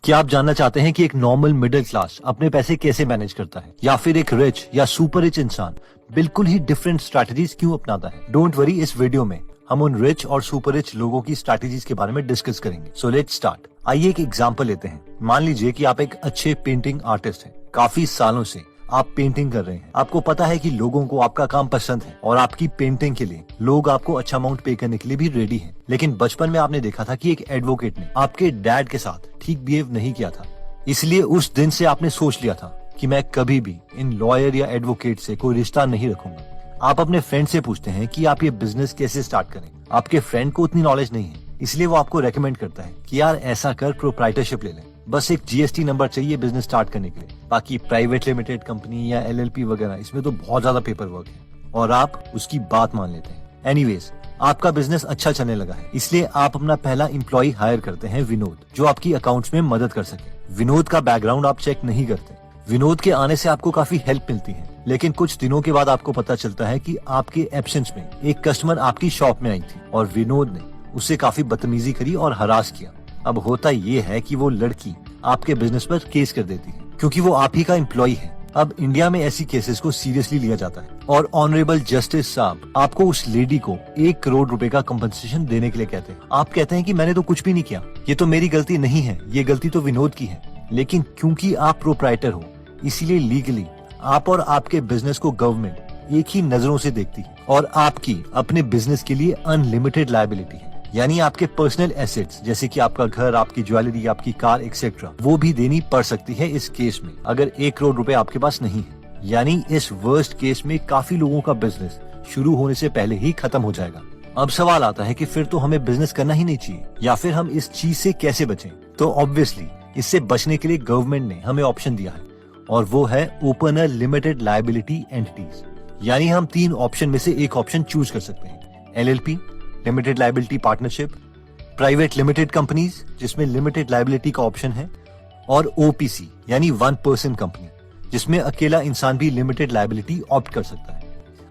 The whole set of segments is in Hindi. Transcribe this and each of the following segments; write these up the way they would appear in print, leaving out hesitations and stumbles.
क्या आप जानना चाहते हैं कि एक नॉर्मल मिडिल क्लास अपने पैसे कैसे मैनेज करता है, या फिर एक रिच या सुपर रिच इंसान बिल्कुल ही डिफरेंट स्ट्रैटेजीज क्यों अपनाता है? डोंट वरी, इस वीडियो में हम उन रिच और सुपर रिच लोगों की स्ट्रैटेजीज के बारे में डिस्कस करेंगे। So let's start. आइए एक एग्जांपल लेते हैं। मान लीजिए कि आप एक अच्छे पेंटिंग आर्टिस्ट हैं। काफी सालों से आप पेंटिंग कर रहे हैं। आपको पता है कि लोगों को आपका काम पसंद है और आपकी पेंटिंग के लिए लोग आपको अच्छा अमाउंट पे करने के लिए भी रेडी हैं। लेकिन बचपन में आपने देखा था कि एक एडवोकेट ने आपके डैड के साथ ठीक बिहेव नहीं किया था। इसलिए उस दिन से आपने सोच लिया था कि मैं कभी भी इन लॉयर या एडवोकेट से कोई रिश्ता नहीं रखूंगा। आप अपने फ्रेंड से पूछते हैं कि आप ये बिजनेस कैसे स्टार्ट करें। आपके फ्रेंड को उतनी नॉलेज नहीं है, इसलिए वो आपको रेकमेंड करता है कि यार ऐसा कर, प्रोप्राइटरशिप ले लें। बस एक जीएसटी नंबर चाहिए बिजनेस स्टार्ट करने के लिए। बाकी प्राइवेट लिमिटेड कंपनी या एलएलपी वगैरह, इसमें तो बहुत ज्यादा पेपर वर्क है और आप उसकी बात मान लेते हैं। एनीवेज, आपका बिजनेस अच्छा चलने लगा है, इसलिए आप अपना पहला एम्प्लॉय हायर करते हैं, विनोद, जो आपकी अकाउंट्स में मदद कर सके। विनोद का बैकग्राउंड आप चेक नहीं करते। विनोद के आने से आपको काफी हेल्प मिलती है, लेकिन कुछ दिनों के बाद आपको पता चलता है कि आपके एब्सेंस में एक कस्टमर आपकी शॉप में आई थी और विनोद ने उससे काफी बदतमीजी करी और हरास किया। अब होता ये है कि वो लड़की आपके बिजनेस पर केस कर देती है, क्योंकि वो आप ही का एम्प्लॉय है। अब इंडिया में ऐसी केसेस को सीरियसली लिया जाता है और ऑनरेबल जस्टिस साहब आपको उस लेडी को 1 करोड़ रुपए का कंपनसेशन देने के लिए कहते हैं। आप कहते हैं कि मैंने तो कुछ भी नहीं किया, ये तो मेरी गलती नहीं है, ये गलती तो विनोद की है। लेकिन क्योंकि आप प्रोप्राइटर हो, इसीलिए लीगली आप और आपके बिजनेस को गवर्नमेंट एक ही नजरों से देखती है और आपकी अपने बिजनेस के लिए अनलिमिटेड लायबिलिटी है। यानी आपके पर्सनल एसेट्स जैसे कि आपका घर, आपकी ज्वेलरी, आपकी कार एक्सेट्रा, वो भी देनी पड़ सकती है इस केस में, अगर 1 करोड़ रुपए आपके पास नहीं है। यानी इस वर्स्ट केस में काफी लोगों का बिजनेस शुरू होने से पहले ही खत्म हो जाएगा। अब सवाल आता है कि फिर तो हमें बिजनेस करना ही नहीं चाहिए, या फिर हम इस चीज से कैसे बचें? तो ऑब्वियसली इससे बचने के लिए गवर्नमेंट ने हमें ऑप्शन दिया है और वो है open a limited liability entities. यानी हम 3 ऑप्शन में से एक ऑप्शन चूज कर सकते हैं। LLP, limited liability partnership, private limited companies जिसमें लिमिटेड लायबिलिटी का ऑप्शन है, और ओपीसी यानी 1 पर्सन कंपनी, जिसमें अकेला इंसान भी लिमिटेड लायबिलिटी ऑप्ट कर सकता है।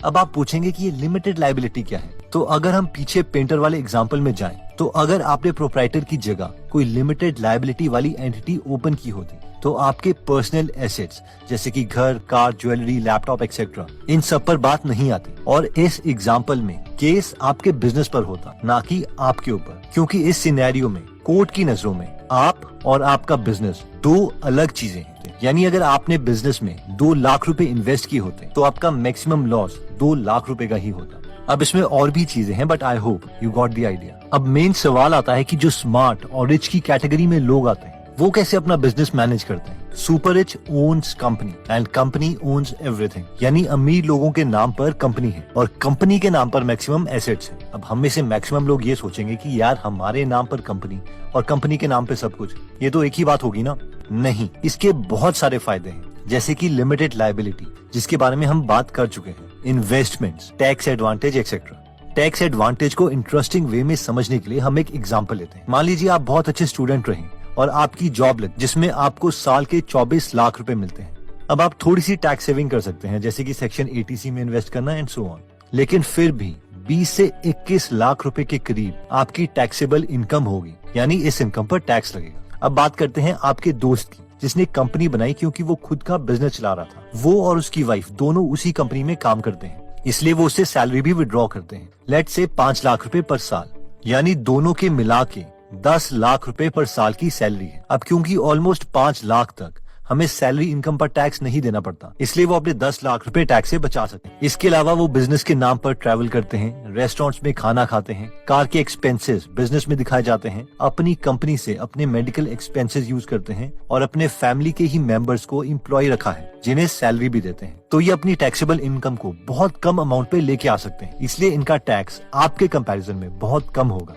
अब आप पूछेंगे कि ये लिमिटेड लायबिलिटी क्या है? तो अगर हम पीछे पेंटर वाले एग्जांपल में जाएं, तो अगर आपने प्रोप्राइटर की जगह कोई लिमिटेड लायबिलिटी वाली एंटिटी ओपन की होती, तो आपके पर्सनल एसेट्स जैसे कि घर, कार, ज्वेलरी, लैपटॉप एक्सेट्रा, इन सब पर बात नहीं आती और इस एग्जांपल में केस आपके बिजनेस पर होता, ना कि आपके ऊपर। क्योंकि इस सिनेरियो में कोर्ट की नजरों में आप और आपका बिजनेस 2 अलग चीजें हैं। यानी अगर आपने बिजनेस में 2 लाख रुपए इन्वेस्ट किए होते तो आपका मैक्सिमम लॉस 2 लाख रुपए का ही होता। अब इसमें और भी चीजें हैं, but I hope you got the idea. अब मेन सवाल आता है कि जो स्मार्ट और रिच की कैटेगरी में लोग आते हैं, वो कैसे अपना बिजनेस मैनेज करते हैं? Super rich owns company and company owns everything. यानी अमीर लोगों के नाम पर कंपनी है और कंपनी के नाम पर मैक्सिमम एसेट्स है। अब हम में से मैक्सिमम लोग ये सोचेंगे कि यार हमारे नाम पर कंपनी और कंपनी के नाम पे सब कुछ, ये तो एक ही बात होगी ना? नहीं, इसके बहुत सारे फायदे हैं, जैसे कि लिमिटेड लायबिलिटी जिसके बारे में हम बात कर चुके हैं, investments, tax advantage etcetera. Tax advantage को इंटरेस्टिंग वे में समझने के लिए हम एक एग्जांपल लेते हैं। मान लीजिए आप बहुत अच्छे स्टूडेंट रहे और आपकी जॉब लग जिसमें आपको साल के 24 लाख रुपए मिलते हैं। अब आप थोड़ी सी टैक्स सेविंग कर सकते हैं, जैसे कि सेक्शन 80C में इन्वेस्ट करना एंड सो ऑन। लेकिन फिर भी 20 से 21 लाख रुपए के करीब आपकी टैक्सेबल इनकम होगी, यानी इस इनकम पर टैक्स लगेगा। अब बात करते हैं आपके दोस्त की, जिसने कंपनी बनाई क्योंकि वो खुद का बिजनेस चला रहा था। वो और उसकी वाइफ दोनों उसी कंपनी में काम करते हैं, इसलिए वो उससे सैलरी भी विड्रॉ करते हैं। लेट्स से 5 लाख रुपए पर साल, यानी दोनों के मिला के 10 लाख रुपए पर साल की सैलरी है। अब क्योंकि ऑलमोस्ट 5 लाख तक हमें सैलरी इनकम पर टैक्स नहीं देना पड़ता, इसलिए वो अपने 10 लाख रुपए टैक्स से बचा सकते हैं। इसके अलावा वो बिजनेस के नाम पर ट्रैवल करते हैं, रेस्टोरेंट्स में खाना खाते हैं, कार के एक्सपेंसेस बिजनेस में दिखाए जाते हैं, अपनी कंपनी से अपने मेडिकल एक्सपेंसेस यूज करते हैं और अपने फैमिली के ही मेंबर्स को एम्प्लॉय रखा है जिन्हें सैलरी भी देते हैं। तो ये अपनी टैक्सेबल इनकम को बहुत कम अमाउंट पे लेके आ सकते हैं, इसलिए इनका टैक्स आपके कंपैरिजन में बहुत कम होगा।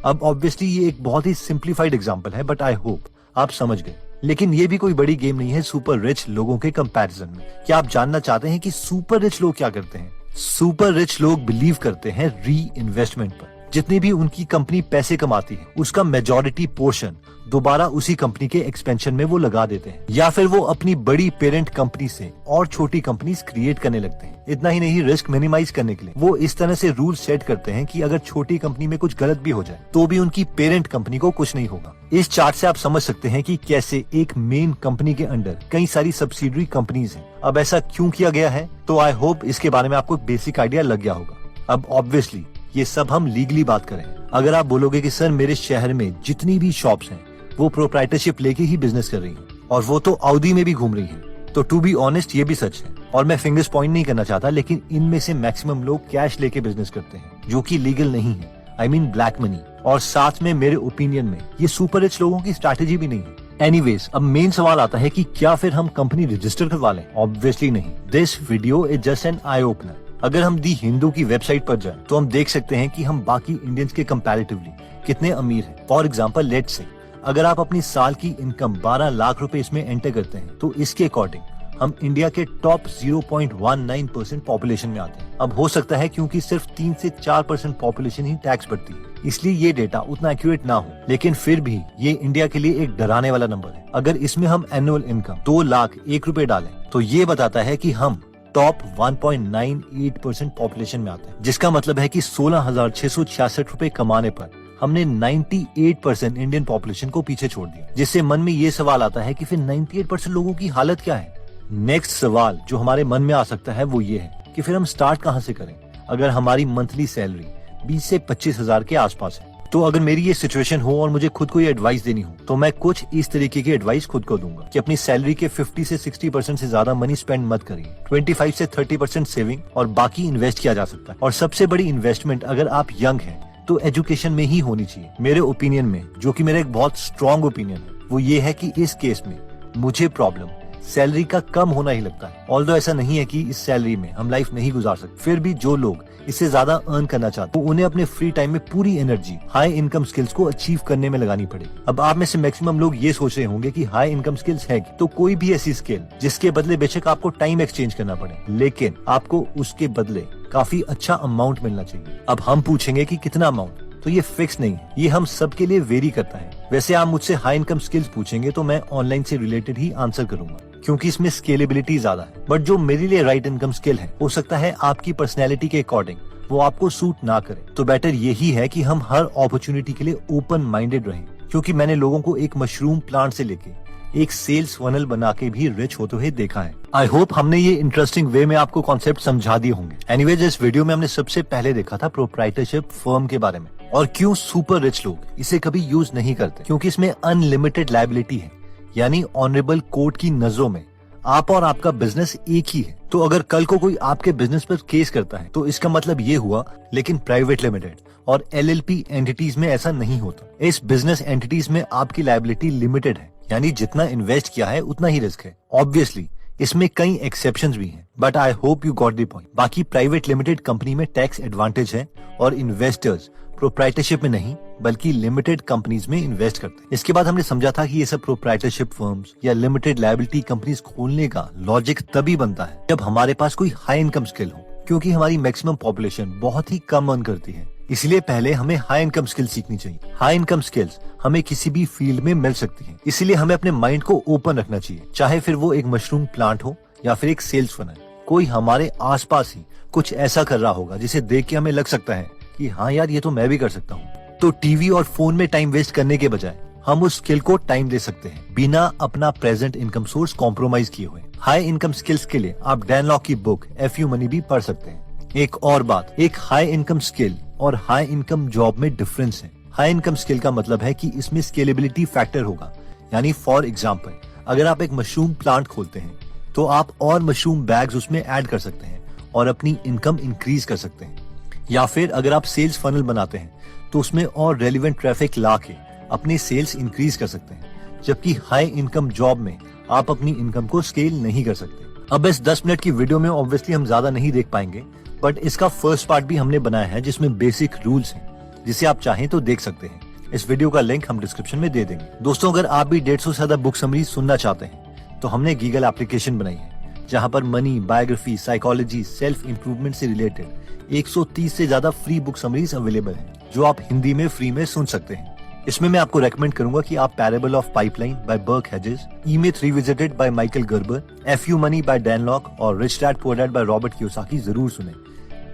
अब ऑब्वियसली ये एक बहुत ही सिंप्लीफाइड एग्जांपल है, बट आई होप आप समझ गए। लेकिन ये भी कोई बड़ी गेम नहीं है सुपर रिच लोगों के कंपैरिजन में। क्या आप जानना चाहते हैं कि सुपर रिच लोग क्या करते हैं? सुपर रिच लोग बिलीव करते हैं री इन्वेस्टमेंट पर। जितनी भी उनकी कंपनी पैसे कमाती है उसका मेजॉरिटी पोर्शन दोबारा उसी कंपनी के एक्सपेंशन में वो लगा देते हैं, या फिर वो अपनी बड़ी पेरेंट कंपनी से और छोटी कंपनीज क्रिएट करने लगते हैं। इतना ही नहीं, रिस्क मिनिमाइज करने के लिए वो इस तरह से रूल सेट करते हैं कि अगर छोटी कंपनी में कुछ गलत भी हो जाए तो भी उनकी पेरेंट कंपनी को कुछ नहीं होगा। इस चार्ट से आप समझ सकते हैं कि कैसे एक मेन कंपनी के अंडर कई सारी सब्सिडरी कंपनीज हैं। अब ऐसा क्यों किया गया है, तो आई होप इसके बारे में आपको बेसिक आइडिया लग गया होगा। अब ऑब्वियसली ये सब हम लीगली बात करें। अगर आप बोलोगे कि सर मेरे शहर में जितनी भी शॉप्स हैं वो प्रोप्राइटरशिप लेके ही बिजनेस कर रही हैं और वो तो अवधि में भी घूम रही हैं, तो टू बी ऑनेस्ट ये भी सच है। और मैं फिंगर्स पॉइंट नहीं करना चाहता, लेकिन इनमें से मैक्सिमम लोग कैश लेके बिजनेस करते हैं जो कि लीगल नहीं है, आई मीन ब्लैक मनी। और साथ में मेरे ओपिनियन में ये सुपर रिच लोगों की स्ट्रैटेजी भी नहीं है। एनीवेज, अब मेन सवाल आता है कि क्या फिर हम कंपनी रजिस्टर करवा लें? ऑब्वियसली नहीं। This video is just an eye opener. अगर हम दी हिंदू की वेबसाइट पर जाएं तो हम देख सकते हैं कि हम बाकी इंडियंस के कंपैरेटिवली कितने अमीर हैं। फॉर एग्जांपल, लेट्स से अगर आप अपनी साल की इनकम 12 लाख रुपए इसमें एंटर करते हैं तो इसके अकॉर्डिंग हम इंडिया के टॉप 0.19% पॉपुलेशन में आते हैं। अब हो सकता है क्योंकि सिर्फ 3 से 4% पॉपुलेशन ही टैक्स भरती है, इसलिए ये डेटा उतना एक्यूरेट ना हो, लेकिन फिर भी ये इंडिया के लिए एक डराने वाला नंबर है। अगर इसमें हम एनुअल इनकम 2 लाख 1 रुपए डालें तो ये बताता है कि हम टॉप 1.98% पॉपुलेशन में आते हैं, जिसका मतलब है कि 16,666 रुपए कमाने पर हमने 98% इंडियन पॉपुलेशन को पीछे छोड़ दिया। जिससे मन में ये सवाल आता है कि फिर 98% लोगों की हालत क्या है। नेक्स्ट सवाल जो हमारे मन में आ सकता है वो ये है कि फिर हम स्टार्ट कहाँ से करें। अगर हमारी मंथली सैलरी 20 से 25 हजार के आसपास है, तो अगर मेरी ये सिचुएशन हो और मुझे खुद को ये एडवाइस देनी हो तो मैं कुछ इस तरीके की एडवाइस खुद को दूंगा कि अपनी सैलरी के 50 से 60% से ज्यादा मनी स्पेंड मत करिए। 25 से 30% सेविंग और बाकी इन्वेस्ट किया जा सकता है। और सबसे बड़ी इन्वेस्टमेंट अगर आप यंग हैं तो एजुकेशन में ही होनी चाहिए। मेरे ओपिनियन में, जो कि मेरा एक बहुत स्ट्रॉन्ग ओपिनियन है, वो ये है कि इस केस में मुझे प्रॉब्लम सैलरी का कम होना ही लगता है। ऑल्दो ऐसा नहीं है कि इस सैलरी में हम लाइफ नहीं गुजार सकते, फिर भी जो लोग इससे ज्यादा अर्न करना चाहते हैं उन्हें अपने फ्री टाइम में पूरी एनर्जी हाई इनकम स्किल्स को अचीव करने में लगानी पड़ेगी। अब आप में से मैक्सिमम लोग ये सोच रहे होंगे कि हाई इनकम स्किल्स है, तो कोई भी ऐसी स्किल जिसके बदले बेशक आपको टाइम एक्सचेंज करना पड़े, लेकिन आपको उसके बदले काफी अच्छा अमाउंट मिलना चाहिए। अब हम पूछेंगे कि कितना अमाउंट, तो ये फिक्स नहीं है, ये हम सब के लिए वेरी करता है। वैसे आप मुझसे हाई इनकम स्किल्स पूछेंगे तो मैं ऑनलाइन से रिलेटेड ही आंसर करूंगा, क्योंकि इसमें स्केलेबिलिटी ज्यादा है। बट जो मेरे लिए राइट इनकम स्किल है, हो सकता है आपकी पर्सनैलिटी के अकॉर्डिंग वो आपको सूट ना करे। तो बेटर यही है कि हम हर अपॉर्चुनिटी के लिए ओपन माइंडेड रहें, क्योंकि मैंने लोगों को एक मशरूम प्लांट से लेके एक सेल्स फनल बना के भी रिच होते हुए देखा है। आई होप हमने ये इंटरेस्टिंग वे में आपको कॉन्सेप्ट समझा दिए होंगे। एनीवेज, इस वीडियो में हमने सबसे पहले देखा था प्रोप्राइटरशिप फर्म के बारे में और क्यों सुपर रिच लोग इसे कभी यूज नहीं करते, क्योंकि इसमें अनलिमिटेड लायबिलिटी है। यानी ऑनरेबल कोर्ट की नजरों में आप और आपका बिजनेस एक ही है। तो अगर कल को कोई आपके बिजनेस पर केस करता है तो इसका मतलब ये हुआ, लेकिन प्राइवेट लिमिटेड और LLP एंटिटीज में ऐसा नहीं होता। इस बिजनेस एंटिटीज में आपकी लायबिलिटी लिमिटेड है, यानी जितना इन्वेस्ट किया है उतना ही रिस्क है। ऑब्वियसली इसमें कई एक्सेप्शंस भी हैं, but I hope you got the point. बाकी प्राइवेट लिमिटेड कंपनी में टैक्स एडवांटेज है और इन्वेस्टर्स प्रोप्राइटरशिप में नहीं बल्कि लिमिटेड कंपनीज में इन्वेस्ट करते हैं। इसके बाद हमने समझा था कि ये सब प्रोप्राइटरशिप फर्म्स या लिमिटेड लायबिलिटी कंपनीज खोलने का लॉजिक तभी बनता है जब हमारे पास कोई हाई इनकम स्किल हो, क्योंकि हमारी मैक्सिमम पॉपुलेशन बहुत ही कम अर्न करती है। इसलिए पहले हमें हाई इनकम स्किल सीखनी चाहिए। हाई इनकम स्किल्स हमें किसी भी फील्ड में मिल सकती है, इसलिए हमें अपने माइंड को ओपन रखना चाहिए, चाहे फिर वो एक मशरूम प्लांट हो या फिर एक सेल्स फनल। कोई हमारे आसपास ही कुछ ऐसा कर रहा होगा जिसे देख के हमें लग सकता है कि हाँ यार, ये तो मैं भी कर सकता हूँ। तो टीवी और फोन में टाइम वेस्ट करने के बजाय हम उस स्किल को टाइम दे सकते हैं, बिना अपना प्रेजेंट इनकम सोर्स कॉम्प्रोमाइज किए हुए। हाई इनकम स्किल्स के लिए आप डैन लॉक की बुक FU मनी भी पढ़ सकते हैं। एक और बात, एक हाई इनकम स्किल और हाई इनकम जॉब में डिफरेंस है। हाई इनकम स्किल का मतलब है कि इसमें स्केलेबिलिटी फैक्टर होगा, यानी फॉर एग्जांपल अगर आप एक मशरूम प्लांट खोलते हैं तो आप और मशरूम बैग्स उसमें ऐड कर सकते हैं और अपनी इनकम इंक्रीज कर सकते हैं। या फिर अगर आप सेल्स फनल बनाते हैं तो उसमें और रेलिवेंट ट्रैफिक ला के अपने सेल्स इंक्रीज कर सकते हैं। जबकि हाई इनकम जॉब में आप अपनी इनकम को स्केल नहीं कर सकते। अब इस 10 मिनट की वीडियो में ऑब्वियसली हम ज्यादा नहीं देख पाएंगे, बट इसका फर्स्ट पार्ट भी हमने बनाया है जिसमें बेसिक रूल्स हैं, जिसे आप चाहें तो देख सकते हैं। इस वीडियो का लिंक हम डिस्क्रिप्शन में दे देंगे। दोस्तों, अगर आप भी 150 से ज्यादा बुक समरी सुनना चाहते हैं तो हमने गीगल एप्लीकेशन बनाई है, जहां पर money, biography, psychology, self improvement से रिलेटेड 130 से ज्यादा फ्री बुक समरीज अवेलेबल हैं। जो आप हिंदी में फ्री में सुन सकते हैं। इसमें मैं आपको रेकमेंड करूंगा कि आप parable of pipeline by Burke Hedges, E-Myth revisited by Michael Gerber, F-U money by Dan Lok और rich dad poor dad by Robert Kiyosaki जरूर सुने।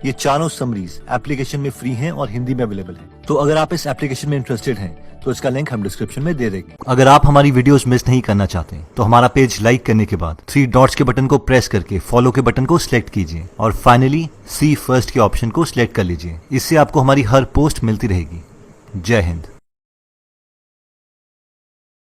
ये चारों समरीज एप्लीकेशन में फ्री हैं और हिंदी में अवेलेबल हैं। तो अगर आप इस एप्लीकेशन में इंटरेस्टेड हैं तो इसका लिंक हम डिस्क्रिप्शन में दे देंगे। अगर आप हमारी वीडियोस मिस नहीं करना चाहते तो हमारा पेज लाइक करने के बाद 3 डॉट्स के बटन को प्रेस करके फॉलो के बटन को सिलेक्ट कीजिए और फाइनली सी फर्स्ट के ऑप्शन को सिलेक्ट कर लीजिए। इससे आपको हमारी हर पोस्ट मिलती रहेगी। जय हिंद।